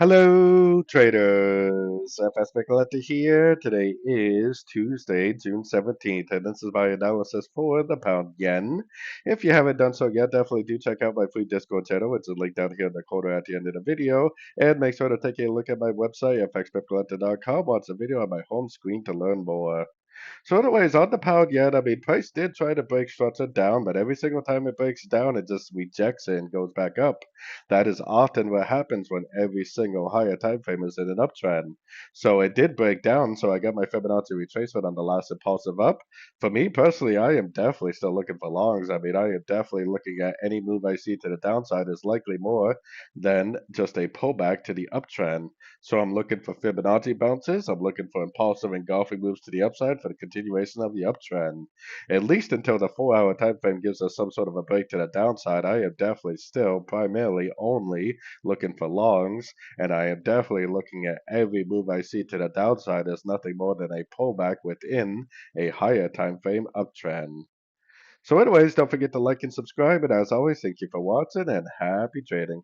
Hello, traders. FX Pip Collector here. Today is Tuesday, June 17th, and this is my analysis for the pound yen. If you haven't done so yet, definitely do check out my free Discord channel, which is linked down here in the corner at the end of the video. And make sure to take a look at my website, fxpipcollector.com. Watch the video on my home screen to learn more. So anyways, on the pound yen, I mean, price did try to break structure down, but every single time it breaks down, it just rejects it and goes back up. That is often what happens when every single higher time frame is in an uptrend. So it did break down, so I got my Fibonacci retracement on the last impulsive up. For me personally, I am definitely still looking for longs. I mean, I am definitely looking at any move I see to the downside is likely more than just a pullback to the uptrend. So I'm looking for Fibonacci bounces. I'm looking for impulsive engulfing moves to the upside for the continuation of the uptrend. At least until the 4-hour time frame gives us some sort of a break to the downside, I am definitely still primarily only looking for longs, and I am definitely looking at every move I see to the downside as nothing more than a pullback within a higher time frame uptrend. So anyways, don't forget to like and subscribe, and as always, thank you for watching and happy trading.